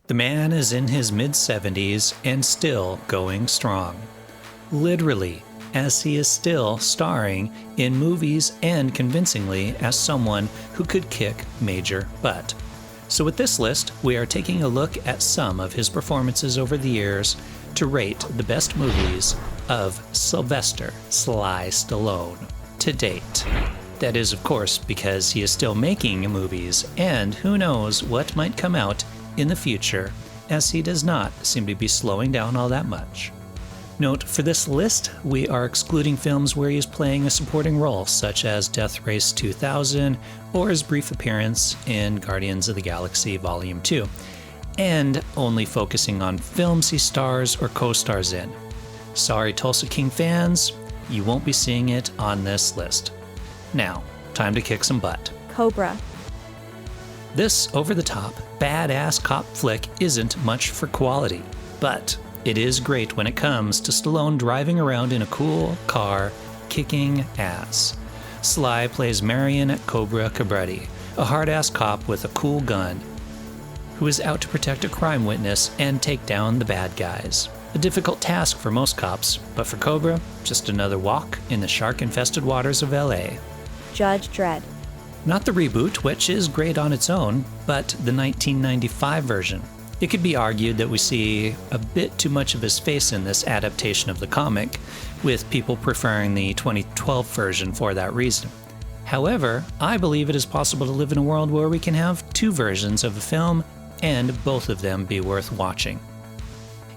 The man is in his mid-70s and still going strong. Literally, as he is still starring in movies and convincingly as someone who could kick major butt. So with this list, we are taking a look at some of his performances over the years to rate the best movies of Sylvester "Sly" Stallone to date. That is, of course, because he is still making movies, and who knows what might come out in the future, as he does not seem to be slowing down all that much. Note, for this list, we are excluding films where he is playing a supporting role, such as Death Race 2000 or his brief appearance in Guardians of the Galaxy Volume 2, and only focusing on films he stars or co-stars in. Sorry, Tulsa King fans, you won't be seeing it on this list. Now, time to kick some butt. Cobra. This over-the-top, badass cop flick isn't much for quality, but it is great when it comes to Stallone driving around in a cool car, kicking ass. Sly plays Marion Cobra Cabretti, a hard-ass cop with a cool gun, who is out to protect a crime witness and take down the bad guys. A difficult task for most cops, but for Cobra, just another walk in the shark-infested waters of LA. Judge Dredd. Not the reboot, which is great on its own, but the 1995 version. It could be argued that we see a bit too much of his face in this adaptation of the comic, with people preferring the 2012 version for that reason. However, I believe it is possible to live in a world where we can have two versions of a film, and both of them be worth watching.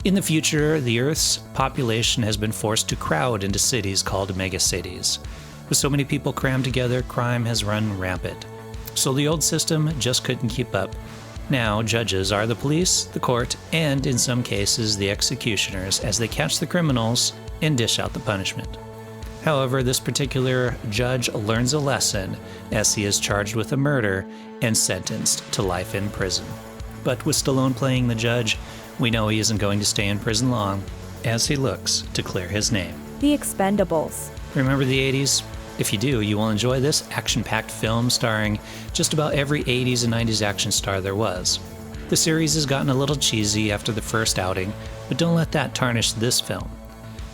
In the future, the Earth's population has been forced to crowd into cities called megacities. With so many people crammed together, crime has run rampant. So the old system just couldn't keep up. Now, judges are the police, the court, and in some cases, the executioners as they catch the criminals and dish out the punishment. However, this particular judge learns a lesson as he is charged with a murder and sentenced to life in prison. But with Stallone playing the judge, we know he isn't going to stay in prison long, as he looks to clear his name. The Expendables. Remember the 80s? If you do, you will enjoy this action-packed film starring just about every 80s and 90s action star there was. The series has gotten a little cheesy after the first outing, but don't let that tarnish this film.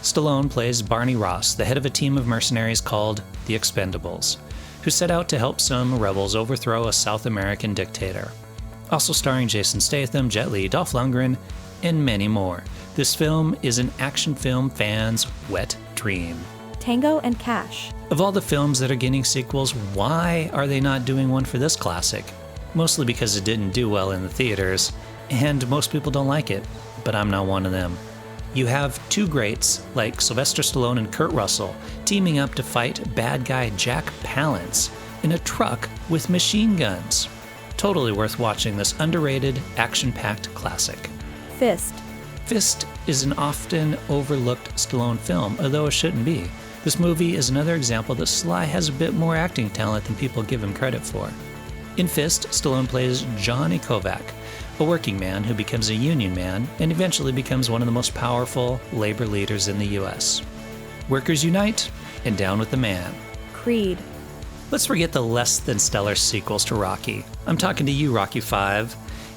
Stallone plays Barney Ross, the head of a team of mercenaries called the Expendables, who set out to help some rebels overthrow a South American dictator. Also starring Jason Statham, Jet Li, Dolph Lundgren, and many more. This film is an action film fan's wet dream. Tango and Cash. Of all the films that are getting sequels, why are they not doing one for this classic? Mostly because it didn't do well in the theaters, and most people don't like it, but I'm not one of them. You have two greats like Sylvester Stallone and Kurt Russell teaming up to fight bad guy Jack Palance in a truck with machine guns. Totally worth watching this underrated, action-packed classic. Fist. Fist is an often overlooked Stallone film, although it shouldn't be. This movie is another example that Sly has a bit more acting talent than people give him credit for. In Fist, Stallone plays Johnny Kovac, a working man who becomes a union man and eventually becomes one of the most powerful labor leaders in the US. Workers unite, and down with the man. Creed. Let's forget the less than stellar sequels to Rocky. I'm talking to you, Rocky V,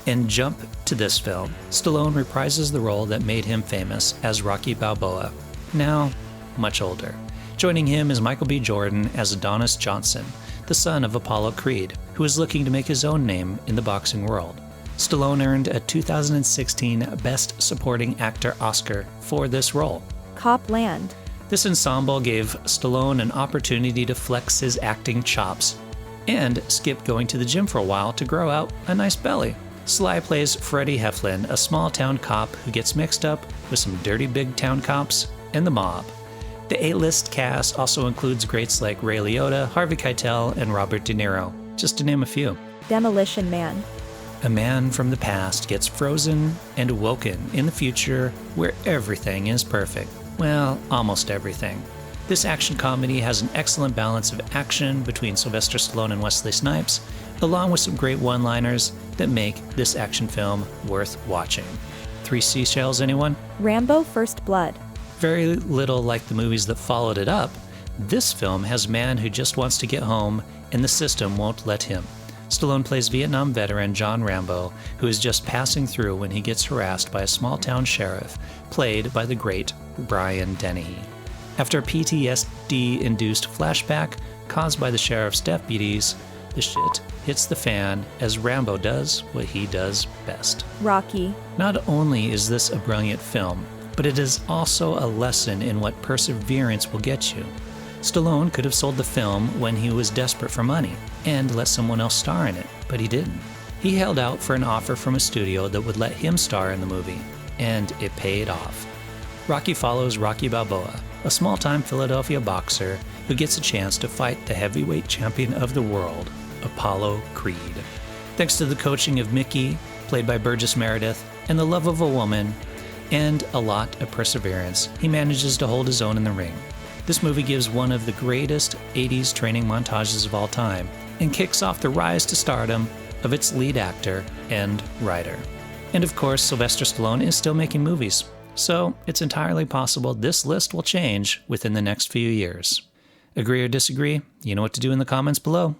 and jump to this film. Stallone reprises the role that made him famous as Rocky Balboa, now much older. Joining him is Michael B. Jordan as Adonis Johnson, the son of Apollo Creed, who is looking to make his own name in the boxing world. Stallone earned a 2016 Best Supporting Actor Oscar for this role. Cop Land. This ensemble gave Stallone an opportunity to flex his acting chops and skip going to the gym for a while to grow out a nice belly. Sly plays Freddie Heflin, a small-town cop who gets mixed up with some dirty big-town cops and the mob. The A-list cast also includes greats like Ray Liotta, Harvey Keitel, and Robert De Niro, just to name a few. Demolition Man. A man from the past gets frozen and awoken in the future where everything is perfect. Well, almost everything. This action comedy has an excellent balance of action between Sylvester Stallone and Wesley Snipes, along with some great one-liners that make this action film worth watching. 3 seashells, anyone? Rambo First Blood. Very little like the movies that followed it up, this film has a man who just wants to get home and the system won't let him. Stallone plays Vietnam veteran John Rambo, who is just passing through when he gets harassed by a small-town sheriff, played by the great Brian Dennehy. After a PTSD-induced flashback caused by the sheriff's deputies, the shit hits the fan as Rambo does what he does best. Rocky. Not only is this a brilliant film, but it is also a lesson in what perseverance will get you. Stallone could have sold the film when he was desperate for money and let someone else star in it, but he didn't. He held out for an offer from a studio that would let him star in the movie, and it paid off. Rocky follows Rocky Balboa, a small-time Philadelphia boxer who gets a chance to fight the heavyweight champion of the world, Apollo Creed. Thanks to the coaching of Mickey, played by Burgess Meredith, and the love of a woman, and a lot of perseverance, he manages to hold his own in the ring. This movie gives one of the greatest 80s training montages of all time, and kicks off the rise to stardom of its lead actor and writer. And of course, Sylvester Stallone is still making movies, so it's entirely possible this list will change within the next few years. Agree or disagree? You know what to do in the comments below.